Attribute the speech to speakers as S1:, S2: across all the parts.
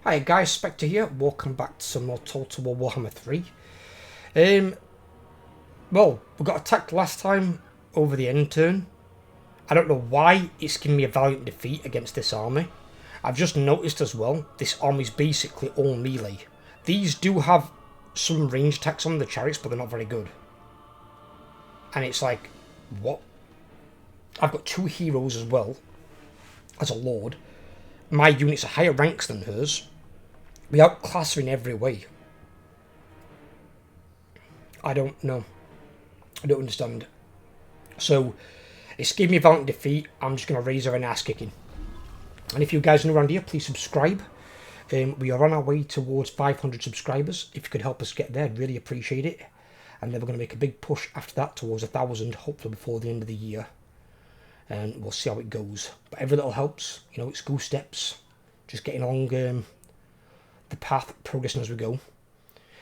S1: Hi guys, Spectre here. Welcome back to some more Total War Warhammer 3. Well, we got attacked last time over the end turn. I don't know why it's giving me a valiant defeat against this army. I've just noticed as well, this army's basically all melee. These do have some range attacks on the chariots, but they're not very good. And it's like, what? I've got two heroes as well, as a lord. My units are higher ranks than hers. We outclass her in every way. I don't know. I don't understand. So, it's gave me a valiant defeat. I'm just going to raise her an ass kicking. And if you guys are new around here, please subscribe. We are on our way towards 500 subscribers. If you could help us get there, I'd really appreciate it. And then we're going to make a big push after that towards 1,000, hopefully before the end of the year. And we'll see how it goes. But every little helps. You know, it's go steps. Just getting along the path, progressing as we go.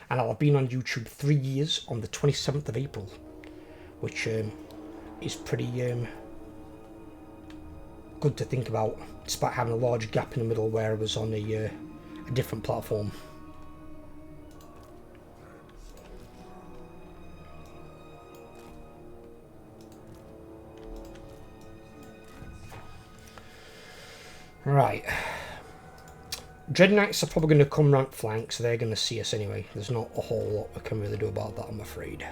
S1: And I'll have been on YouTube 3 years on the 27th of April, which is pretty good to think about, despite having a large gap in the middle where I was on a different platform. Right. Dread Knights are probably going to come round flank, so they're going to see us anyway. There's not a whole lot we can really do about that, I'm afraid.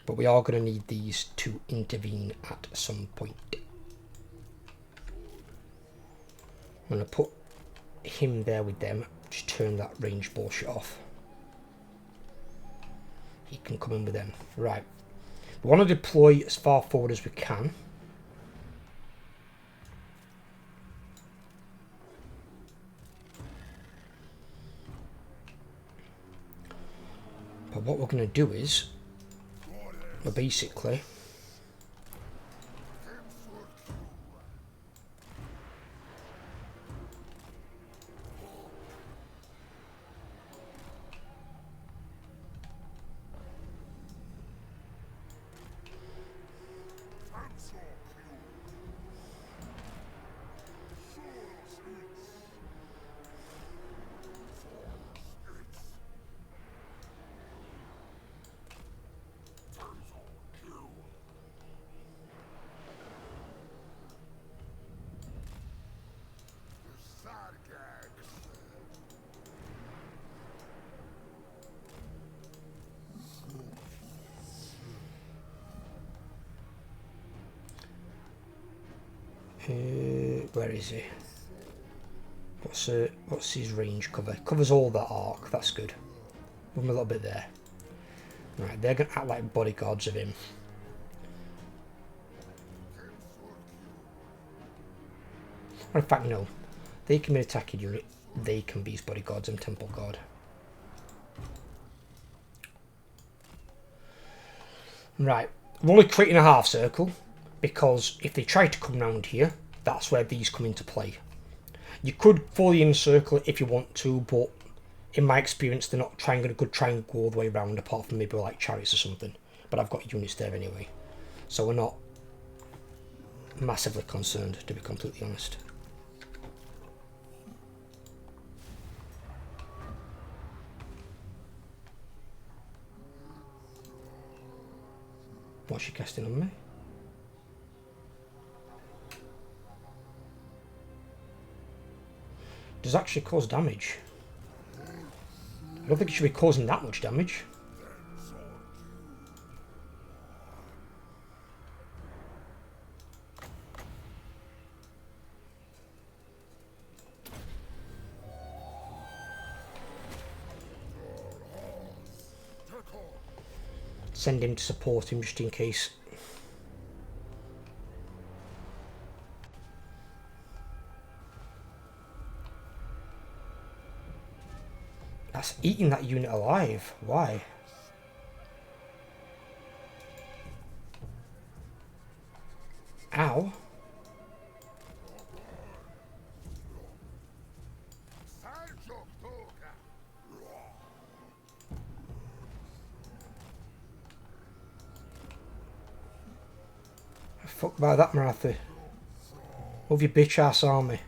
S1: But we are going to need these to intervene at some point. I'm going to put him there with them, just turn that range bullshit off. He can come in with them. Right. We want to deploy as far forward as we can. But what we're going to do is, we're basically where is he? What's his range cover? Covers all that arc. That's good. Give him a little bit there. Right, they're going to act like bodyguards of him. Or in fact, no. They can be an attacking unit. They can be his bodyguards and temple guard. Right, we're only creating a half circle, because if they try to come round here, that's where these come into play. You could fully encircle it if you want to, but in my experience they're not trying to try and go all the way around, apart from maybe like chariots or something. But I've got units there anyway, so we're not massively concerned, to be completely honest. What's she casting on me? Does actually cause damage. I don't think it should be causing that much damage. Send him to support him just in case. That's eating that unit alive. Why? Ow. Fuck by that, Maratha. Move your bitch ass army.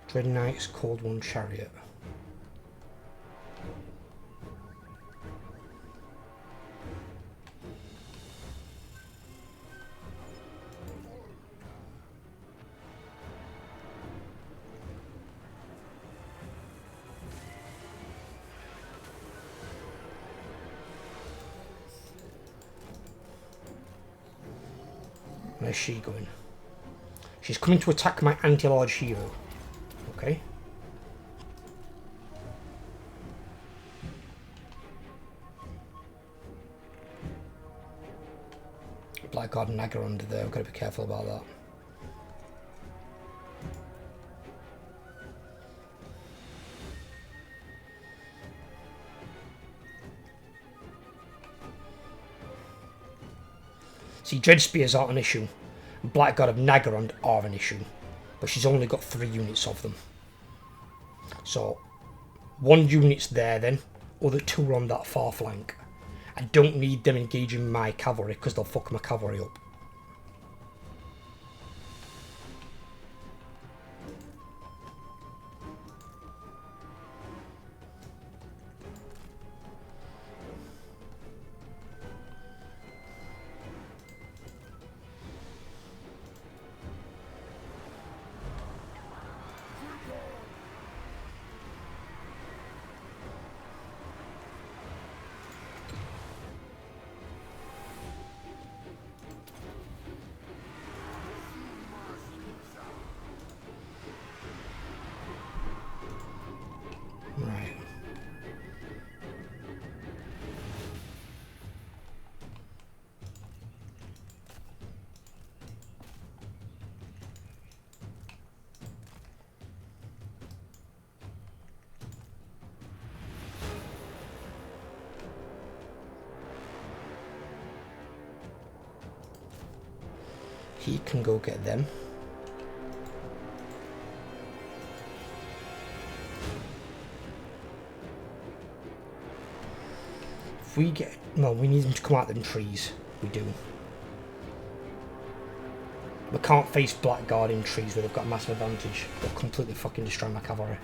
S1: Dread Knight's Cold One Chariot. Where's she going? She's coming to attack my anti-large hero. Okay. Blackguard and Naga under there. We've got to be careful about that. See, Dread Spears aren't an issue. Blackguard of Nagarond are an issue. But she's only got 3 units of them. So, 1 unit's there then. Other 2 are on that far flank. I don't need them engaging my cavalry because they'll fuck my cavalry up. Right. He can go get them. If we get... No, we need them to come out of them trees. We do. We can't face Blackguard in trees where they've got a massive advantage. They'll completely fucking destroy my cavalry.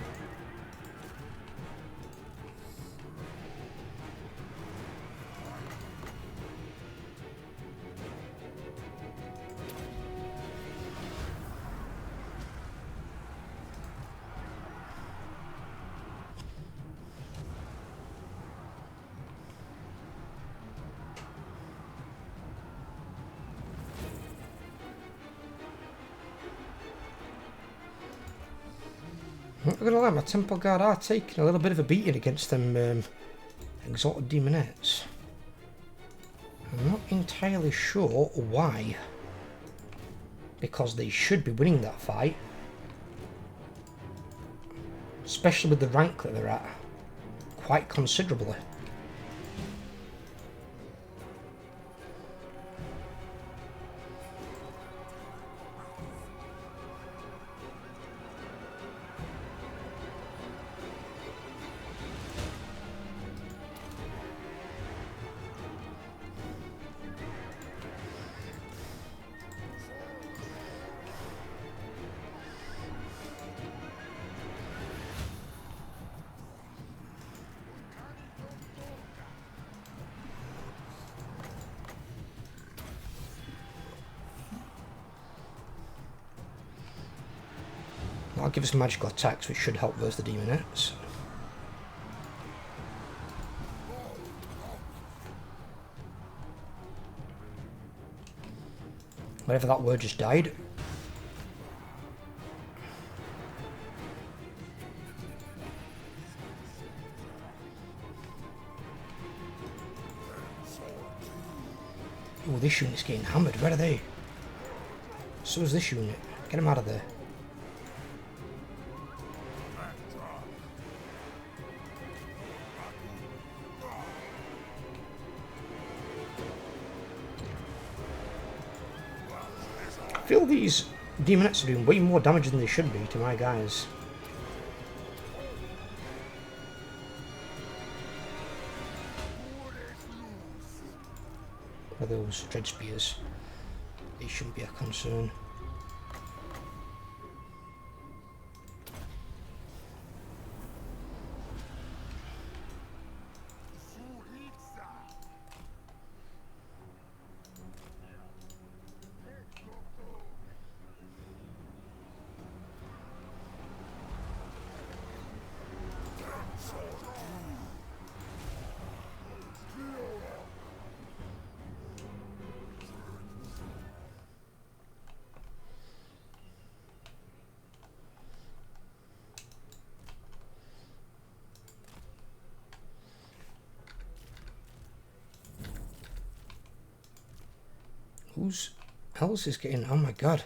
S1: I'm not gonna lie, my Temple Guard are taking a little bit of a beating against them exalted demonettes. I'm not entirely sure why. Because they should be winning that fight. Especially with the rank that they're at. Quite considerably. That'll give us magical attacks, which should help versus the demonettes. Whatever that word just died. Oh, this unit's getting hammered. Where are they? So is this unit. Get them out of there. feel these demonettes are doing way more damage than they should be to my guys. Are those dread spears? They shouldn't be a concern. Who's else is getting... Oh my god.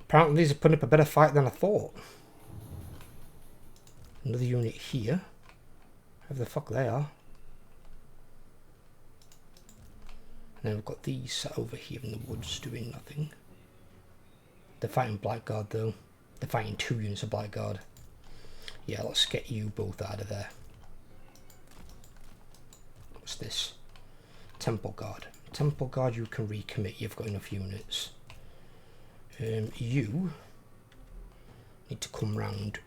S1: Apparently these are putting up a better fight than I thought. Another unit here. Whoever the fuck they are. And then we've got these sat over here in the woods doing nothing. They're fighting Blackguard though. They're fighting 2 units of Blackguard. Yeah, let's get you both out of there. What's this? Temple Guard. Temple Guard, you can recommit. You've got enough units. You need to come round.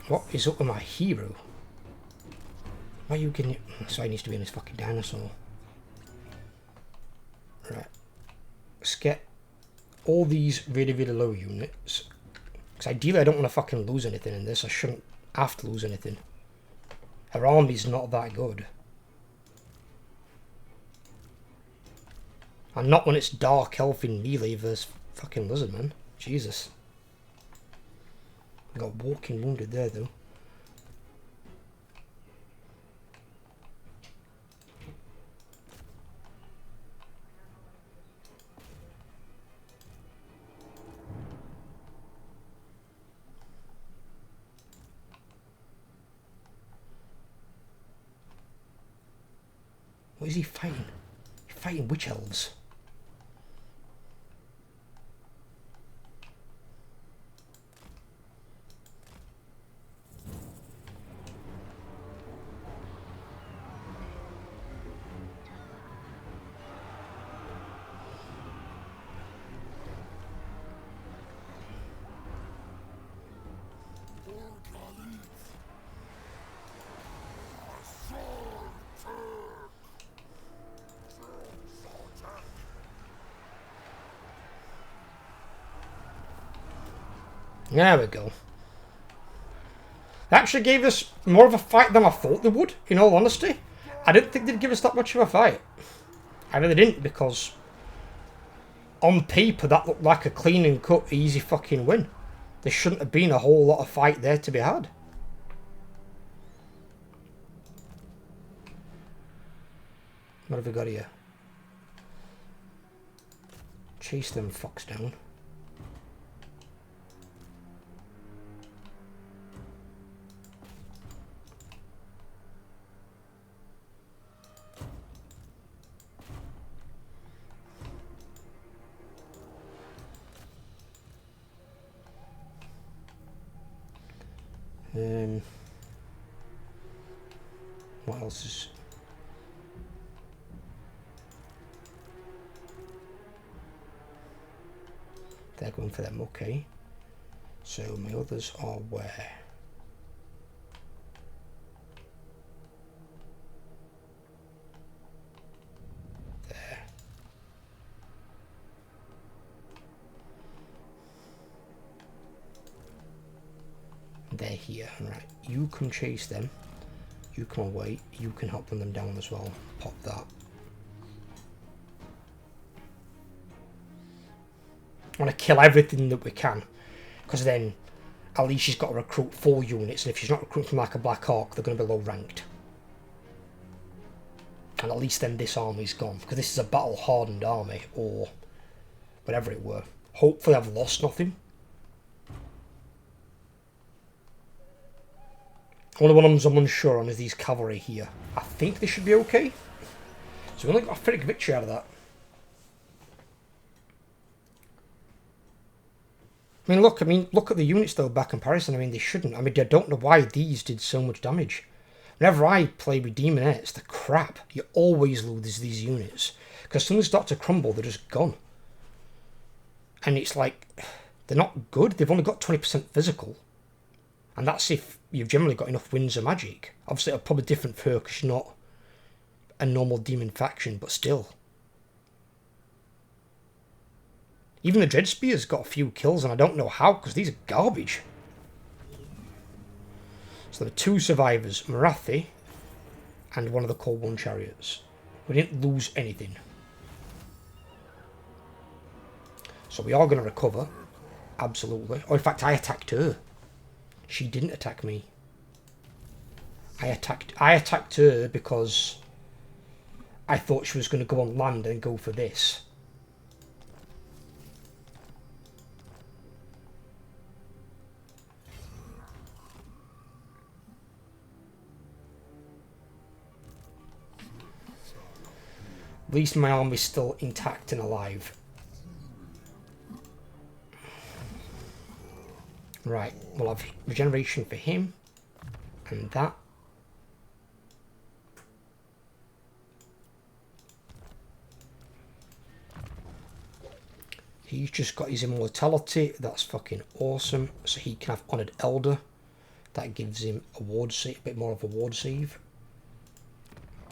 S1: What is up with my hero? Why are you getting it? So he needs to be in his fucking dinosaur. Right. Let's get all these really, really low units. Because ideally I don't want to fucking lose anything in this. I shouldn't have to lose anything. Her army's not that good. And not when it's Dark Elf in melee versus fucking Lizardmen. Jesus. I got walking wounded there though. What is he fighting? He's fighting witch elves. There we go. They actually gave us more of a fight than I thought they would, in all honesty. I didn't think they'd give us that much of a fight. I really didn't, because on paper that looked like a clean and cut, easy fucking win. There shouldn't have been a whole lot of fight there to be had. What have we got here? Chase them fucks down. What else is... They're going for them, okay. So my others are where? There. They're here, right. You can chase them. You come away. You can help them down as well. Pop that. I want to kill everything that we can, because then at least she's got to recruit 4 units, and if she's not recruiting from like a Black Hawk, they're going to be low ranked. And at least then this army's gone, because this is a battle hardened army, or whatever it were. Hopefully I've lost nothing. Only one I'm unsure on is these cavalry here. I think they should be okay. So we only got a pretty victory out of that. I mean, look at the units though, by comparison. I mean, they shouldn't. I mean, I don't know why these did so much damage. Whenever I play with Demonettes, the crap, you always lose these units. Because as soon as they start to crumble, they're just gone. And it's like, they're not good. They've only got 20% physical. And that's if you've generally got enough winds of magic. Obviously, it's probably different for her because she's not a normal demon faction, but still. Even the Dreadspear's got a few kills, and I don't know how, because these are garbage. So there are 2 survivors, Marathi and one of the Cold One Chariots. We didn't lose anything. So we are going to recover. Absolutely. Or in fact, I attacked her. She didn't attack me. I attacked her because I thought she was going to go on land and go for this. At least my army's still intact and alive. Right, we'll have regeneration for him. And that. He's just got his immortality. That's fucking awesome. So he can have Honoured Elder. That gives him a ward save, a bit more of a ward save.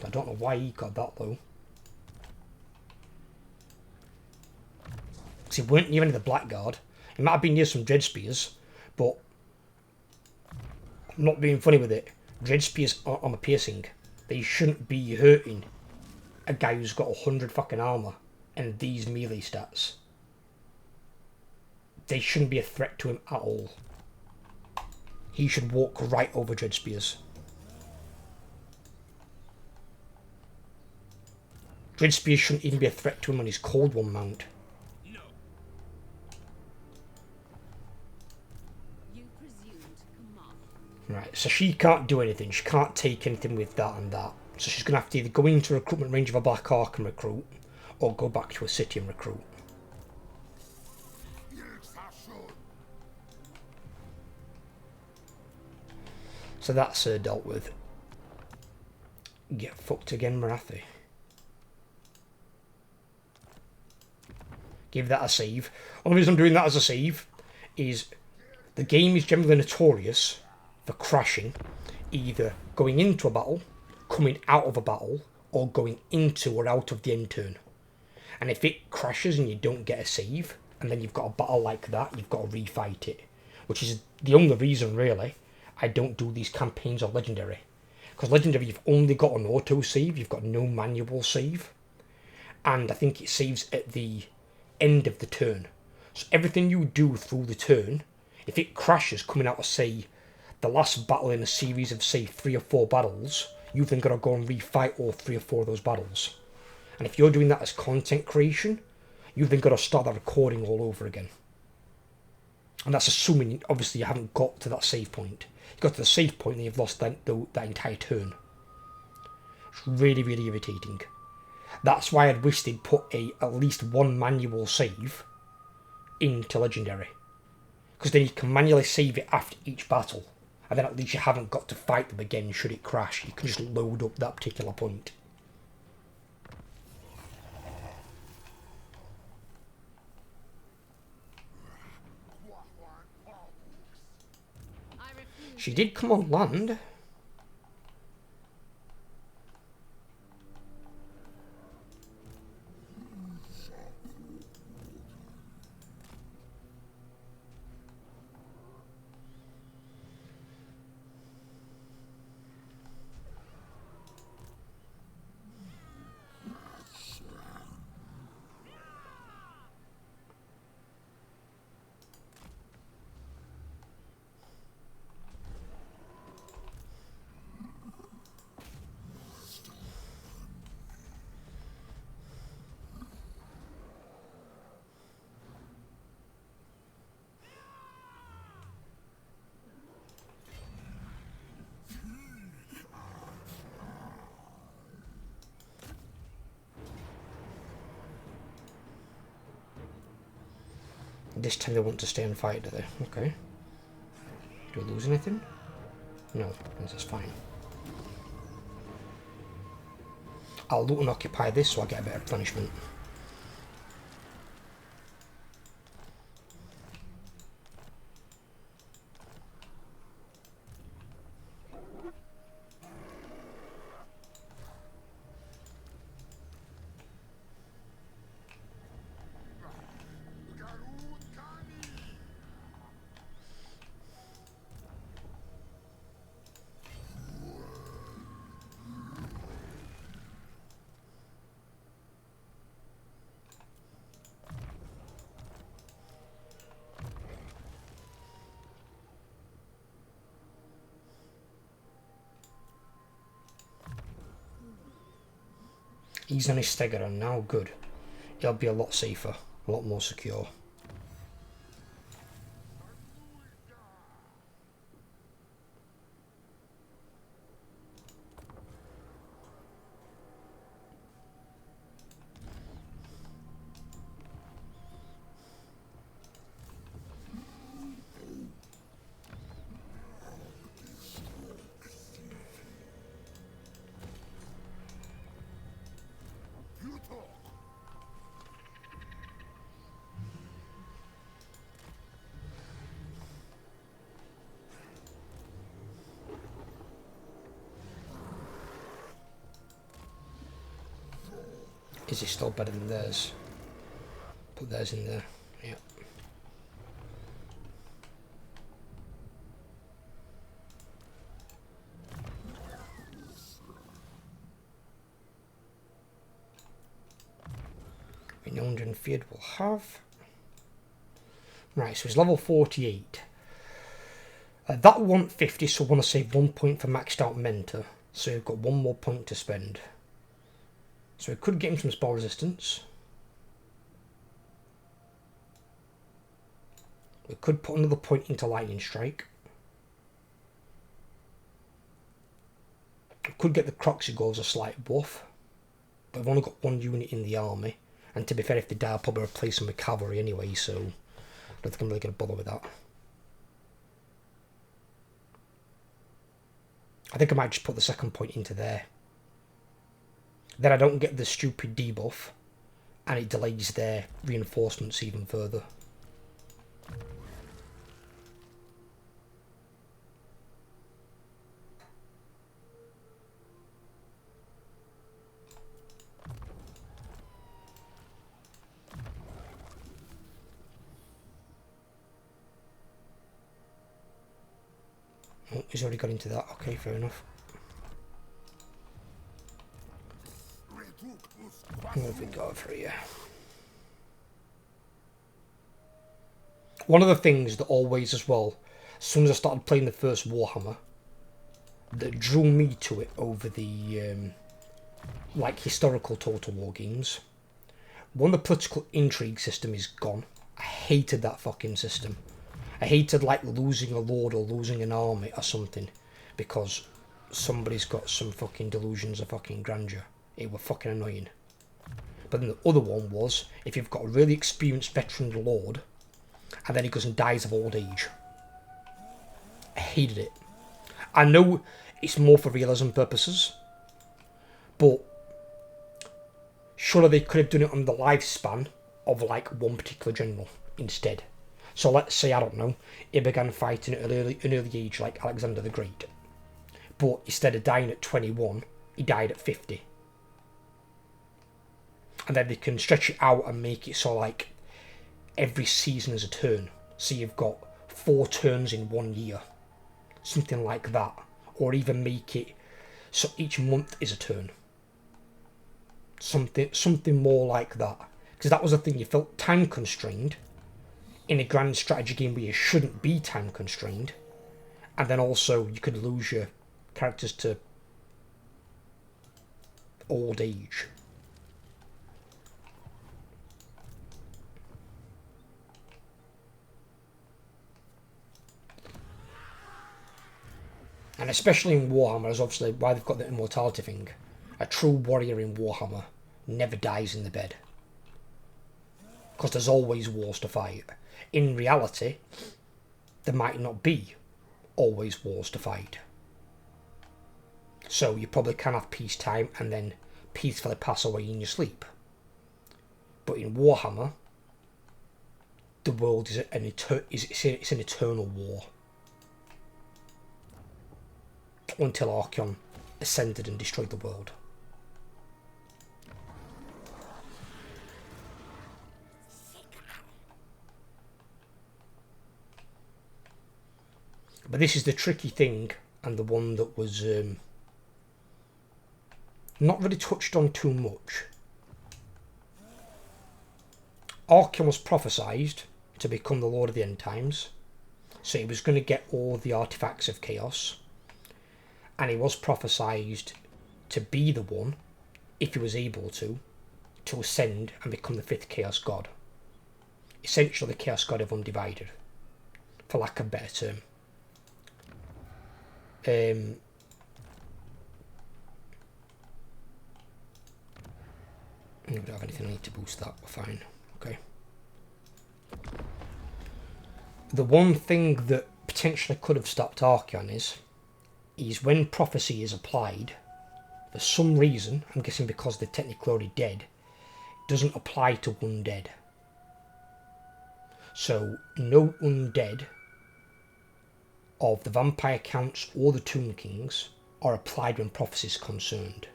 S1: I don't know why he got that though. Because he weren't near any of the Blackguard. He might have been near some Dreadspears, but I'm not being funny with it. Dreadspears are armor piercing. They shouldn't be hurting a guy who's got 100 fucking armor and these melee stats. They shouldn't be a threat to him at all. He should walk right over Dreadspears. Dreadspears shouldn't even be a threat to him on his Cold One mount. Right, so she can't do anything. She can't take anything with that and that. So she's going to have to either go into recruitment range of a Black Hawk and recruit, or go back to a city and recruit. So that's dealt with. Get fucked again, Marathi. Give that a save. Only reason I'm doing that as a save is the game is generally notorious for crashing, either going into a battle, coming out of a battle, or going into or out of the end turn. And if it crashes and you don't get a save, and then you've got a battle like that, you've got to refight it. Which is the only reason, really, I don't do these campaigns on Legendary. Because Legendary, you've only got an auto save, you've got no manual save. And I think it saves at the end of the turn. So everything you do through the turn, if it crashes coming out of, say, the last battle in a series of, say, 3 or 4 battles, you've then got to go and refight all 3 or 4 of those battles. And if you're doing that as content creation, you've then got to start that recording all over again. And that's assuming, obviously, you haven't got to that save point. You got to the save point and you've lost that entire turn. It's really, really irritating. That's why I'd wish they'd put at least 1 manual save into Legendary. Because then you can manually save it after each battle. And then at least you haven't got to fight them again should it crash. You can just load up that particular point. She did come on land. This time they want to stay and fight, do they? Okay. Do we lose anything? No, this is fine. I'll loot and occupy this so I get a bit of replenishment. He's on his Stegeron now, good. He'll be a lot safer, a lot more secure. Is it still better than theirs? Put theirs in there. Yeah. Renowned and feared will have. Right, so it's level 48. That 150, so I want to save 1 point for maxed out mentor. So we've got 1 more point to spend. So we could get him some spell resistance. We could put another point into lightning strike. We could get the Croxigor as a slight buff. But we've only got 1 unit in the army. And to be fair, if they die, I'll probably replace them with cavalry anyway, so I don't think I'm really going to bother with that. I think I might just put the second point into there. Then I don't get the stupid debuff, and it delays their reinforcements even further. Oh, he's already got into that. Okay, fair enough. What have we got for you? One of the things that always as well, as soon as I started playing the first Warhammer, that drew me to it over the like historical Total War games, one of the political intrigue system is gone. I hated that fucking system. I hated like losing a lord or losing an army or something because somebody's got some fucking delusions of fucking grandeur. It was fucking annoying. But then the other one was if you've got a really experienced veteran lord and then he goes and dies of old age. I hated it. I know it's more for realism purposes, but surely they could have done it on the lifespan of like one particular general instead. So let's say, I don't know, he began fighting at an early age like Alexander the Great. But instead of dying at 21, he died at 50. And then they can stretch it out and make it so like every season is a turn. So you've got 4 turns in 1 year. Something like that. Or even make it so each month is a turn. Something more like that. Because that was the thing, you felt time constrained in a grand strategy game where you shouldn't be time constrained. And then also you could lose your characters to old age. And especially in Warhammer, is obviously why they've got the immortality thing. A true warrior in Warhammer never dies in the bed. because there's always wars to fight. In reality, there might not be always wars to fight. So you probably can have peacetime and then peacefully pass away in your sleep. But in Warhammer, the world is an eternal war. Until Archaon ascended and destroyed the world. But this is the tricky thing, and the one that was not really touched on too much. Archaon was prophesied to become the Lord of the End Times, so he was going to get all the artifacts of chaos, and he was prophesied to be the one, if he was able to ascend and become the 5th Chaos God. Essentially the Chaos God of Undivided, for lack of a better term. I don't have anything I need to boost that, we're fine. Okay. The one thing that potentially could have stopped Archaon is when prophecy is applied, for some reason, I'm guessing because they're technically already dead, it doesn't apply to undead. So no undead of the Vampire Counts or the Tomb Kings are applied when prophecy is concerned,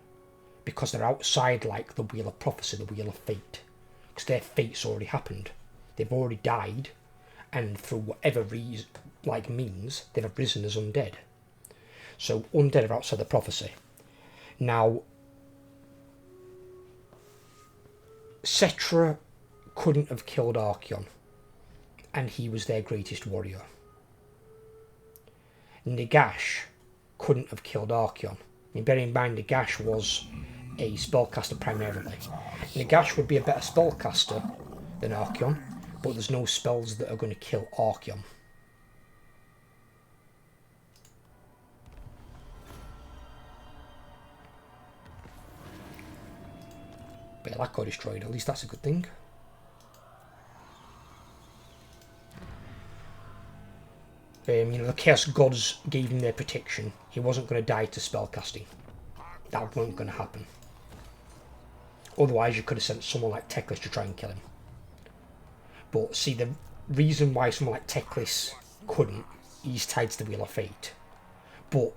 S1: because they're outside like the Wheel of Prophecy, the Wheel of Fate, because their fate's already happened. They've already died, and through whatever reason, like means, they've arisen as undead. So undead are outside the prophecy. Now, Cetra couldn't have killed Archaon, and he was their greatest warrior. Nagash couldn't have killed Archaon. I mean, bearing in mind Nagash was a spellcaster primarily. Nagash would be a better spellcaster than Archaon, but there's no spells that are going to kill Archaon. But yeah, that got destroyed, at least that's a good thing. The Chaos Gods gave him their protection. He wasn't going to die to spellcasting. That wasn't going to happen. Otherwise, you could have sent someone like Teclis to try and kill him. But see, the reason why someone like Teclis couldn't, he's tied to the Wheel of Fate. But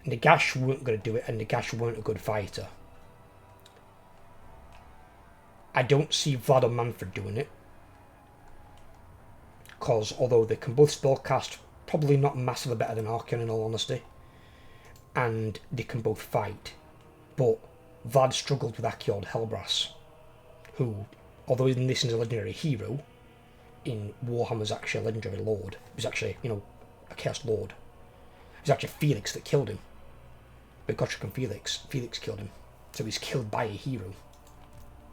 S1: Nagash weren't going to do it, and Nagash weren't a good fighter. I don't see Vlad or Manfred doing it. Because although they can both spellcast, probably not massively better than Archaon in all honesty, and they can both fight, but Vlad struggled with Akiord Hellbrass, who, although in this is a legendary hero, in Warhammer's actually a legendary lord. He was actually, a Chaos Lord. It was actually Felix that killed him. But Gotrek and Felix killed him, so he's killed by a hero.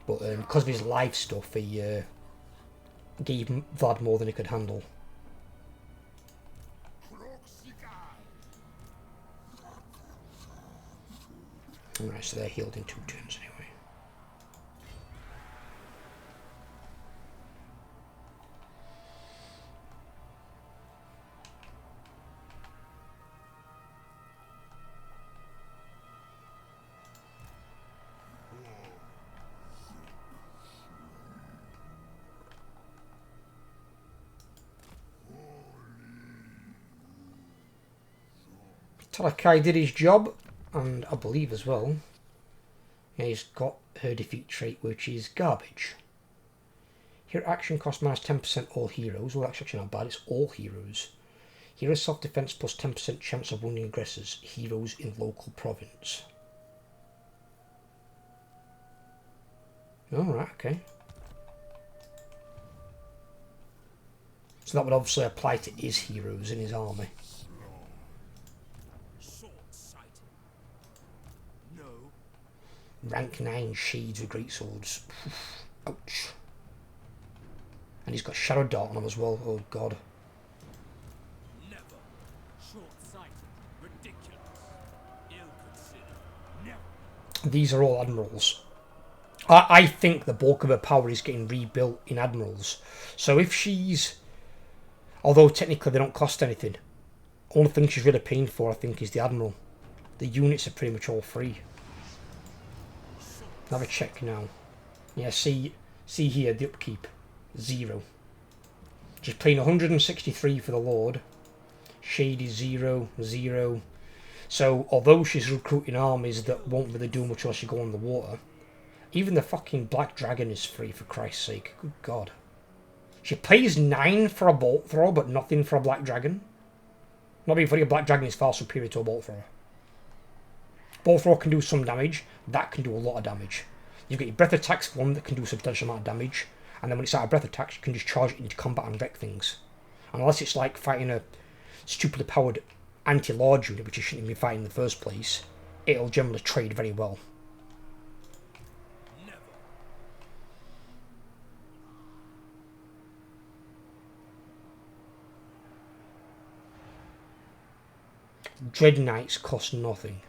S1: But because of his life stuff, he gave Vlad more than he could handle. Alright, so they're healed in 2 turns anyway. Talakai did his job, and I believe as well, he's got her defeat trait, which is garbage. Here action cost minus 10% all heroes. Well, that's actually not bad, it's all heroes. Hero self-defense plus 10% chance of wounding aggressors, heroes in local province. Alright, okay. So that would obviously apply to his heroes in his army. Rank 9 shades with great swords. Ouch. And he's got Shadow Dart on him as well. Oh god.
S2: Never. Short-sighted. Ridiculous. Ill-considered. Never.
S1: These are all admirals. I think the bulk of her power is getting rebuilt in admirals. So if she's... Although technically they don't cost anything. Only thing she's really paying for, I think, is the admiral. The units are pretty much all free. Have a check now. Yeah, see here, the upkeep. 0. Just paying 163 for the Lord. Shady 0, 0. So, although she's recruiting armies that won't really do much unless you go on the water, even the fucking Black Dragon is free, for Christ's sake. Good God. She pays 9 for a bolt thrower, but nothing for a Black Dragon. Not being funny, a Black Dragon is far superior to a bolt thrower. Bolt thrower can do some damage. That can do a lot of damage. You've got your breath attacks, one that can do a substantial amount of damage. And then when it's out of breath attacks, you can just charge it into combat and wreck things. Unless it's like fighting a stupidly powered anti-large unit, which you shouldn't even be fighting in the first place, it'll generally trade very well. Dread Knights cost nothing.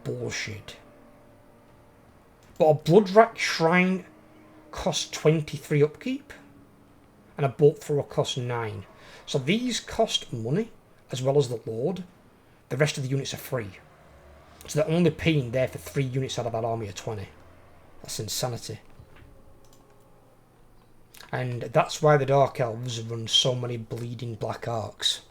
S1: Bullshit. But a Bloodrack Shrine costs 23 upkeep, and a Bolt Thrower costs 9. So these cost money, as well as the Lord. The rest of the units are free. So they're only paying there for 3 units out of that army of 20. That's insanity. And that's why the Dark Elves run so many bleeding Black Arcs.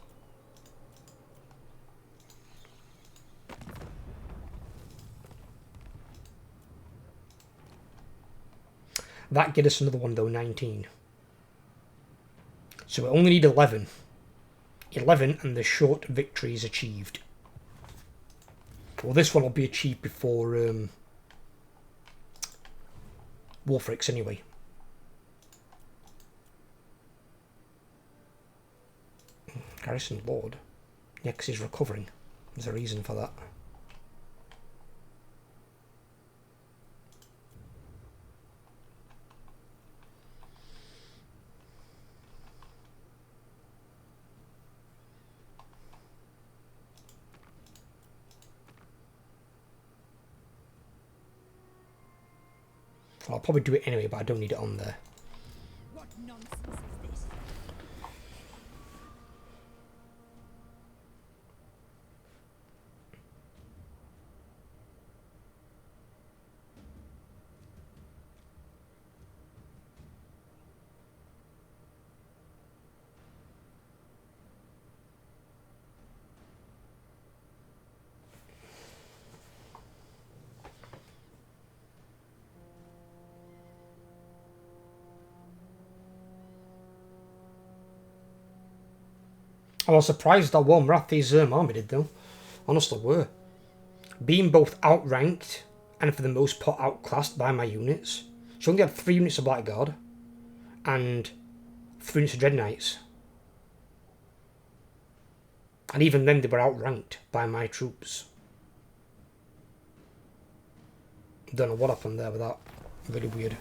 S1: That get us another one though, 19. So we only need 11. 11 and the short victory is achieved. Well, this one will be achieved before Wolfrix anyway. Garrison Lord? Yeah, because he's recovering. There's a reason for that. I'll probably do it anyway, but I don't need it on there.
S3: What nonsense is this?
S1: I was surprised how well Marathi's army did though. Honestly were. Being both outranked and for the most part outclassed by my units. She only had 3 units of Blackguard and 3 units of Dread Knights. And even then they were outranked by my troops. Don't know what happened there with that. Really weird.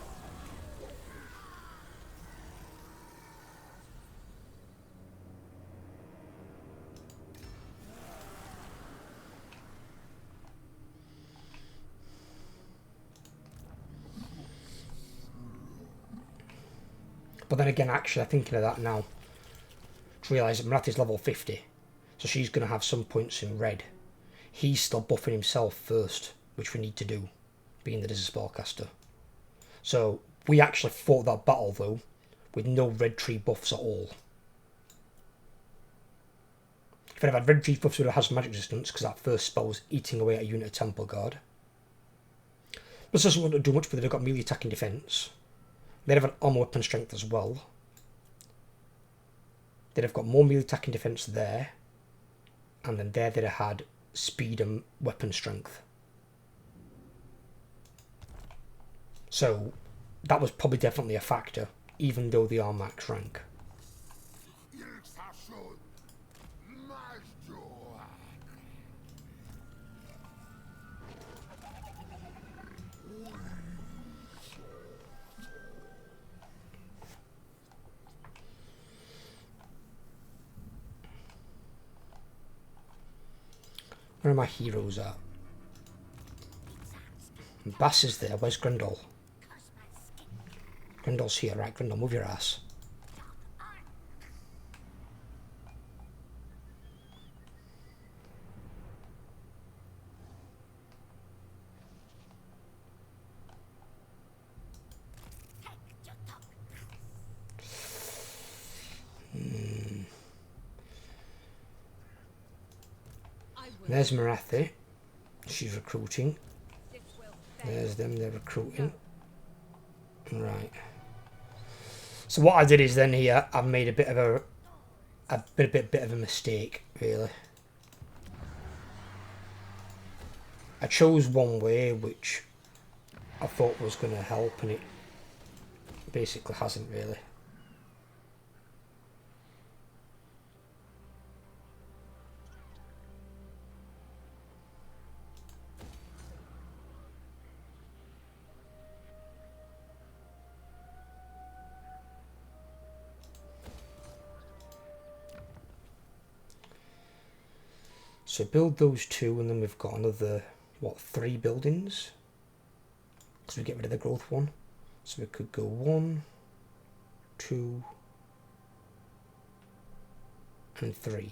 S1: But then again, actually, thinking of that now, to realise that Marathi's level 50, so she's going to have some points in red. He's still buffing himself first, which we need to do, being that he's a spellcaster. So we actually fought that battle, though, with no red tree buffs at all. If I'd had red tree buffs, we would have had some magic resistance, because that first spell was eating away at a unit of Temple Guard. This doesn't want to do much, but they've got melee attacking defence. They'd have an armor weapon strength as well. They'd have got more melee attacking defence there. And then there they'd have had speed and weapon strength. So that was probably definitely a factor, even though they are max rank. Where are my heroes at? Bass is there. Where's Grendel? Grendel's here, right? Grendel, move your ass. There's Marathi. She's recruiting. There's them, they're recruiting. Right. So what I did is then here, I've made a bit of a mistake, really. I chose one way which I thought was going to help, and it basically hasn't really. So build those two, and then we've got another, what, 3 buildings? Because we get rid of the growth one. So we could go 1, 2, and 3.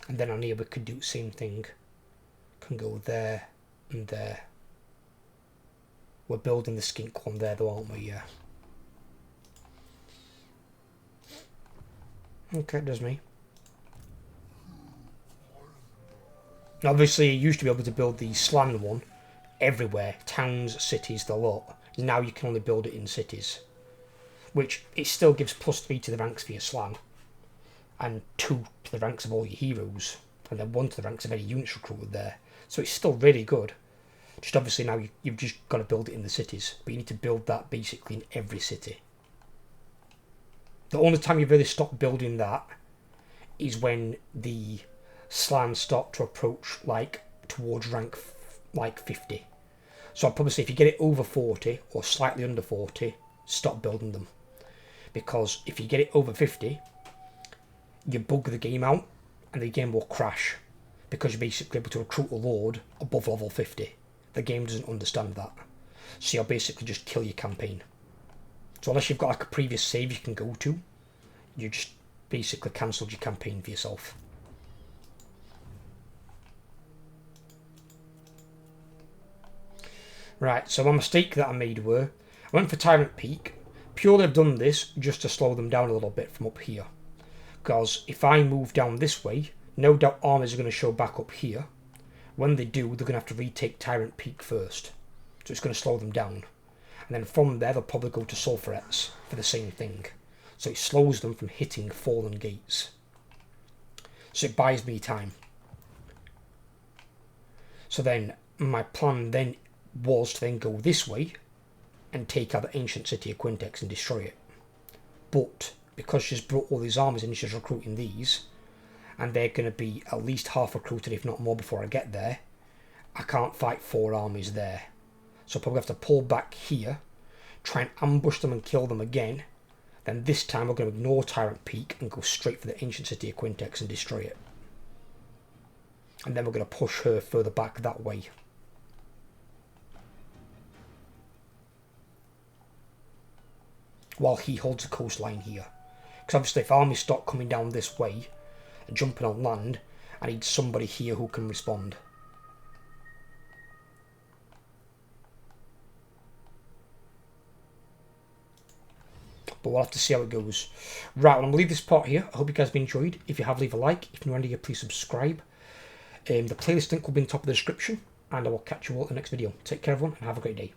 S1: And then on here we could do the same thing. Can go there and there. We're building the skink one there though, aren't we? Yeah. Okay, it does me. Obviously you used to be able to build the slan one everywhere. Towns, cities, the lot. Now you can only build it in cities. Which it still gives +3 to the ranks for your slan. And 2 to the ranks of all your heroes, and then 1 to the ranks of any units recruited there. So it's still really good. Just obviously now you've just got to build it in the cities, but you need to build that basically in every city. The only time you really stop building that is when the slans start to approach like towards rank like 50. So I'd probably say if you get it over 40 or slightly under 40, stop building them. Because if you get it over 50, you bug the game out and the game will crash because you're basically able to recruit a lord above level 50. The game doesn't understand that. So you'll basically just kill your campaign. So unless you've got like a previous save you can go to, you just basically cancelled your campaign for yourself. Right, so my mistake that I made were, I went for Tyrant Peak. Purely I've done this just to slow them down a little bit from up here. Because if I move down this way, no doubt armies are going to show back up here. When they do, they're going to have to retake Tyrant Peak first. So it's going to slow them down. And then from there, they'll probably go to Sulphurettes for the same thing. So it slows them from hitting Fallen Gates. So it buys me time. So then, my plan then was to then go this way and take out the ancient city of Quintex and destroy it. But because she's brought all these armies in and she's recruiting these, and they're going to be at least half recruited if not more before I get there, I can't fight 4 armies there. So I'll probably have to pull back here, try and ambush them and kill them again. Then this time we're going to ignore Tyrant Peak and go straight for the ancient city of Quintex and destroy it. And then we're going to push her further back that way. While he holds the coastline here. Because obviously if armies start coming down this way and jumping on land, I need somebody here who can respond. But we'll have to see how it goes. Right, well, I'm going to leave this part here. I hope you guys have enjoyed. If you have, leave a like. If you're new here, please subscribe. The playlist link will be in the top of the description. And I will catch you all in the next video. Take care everyone and have a great day.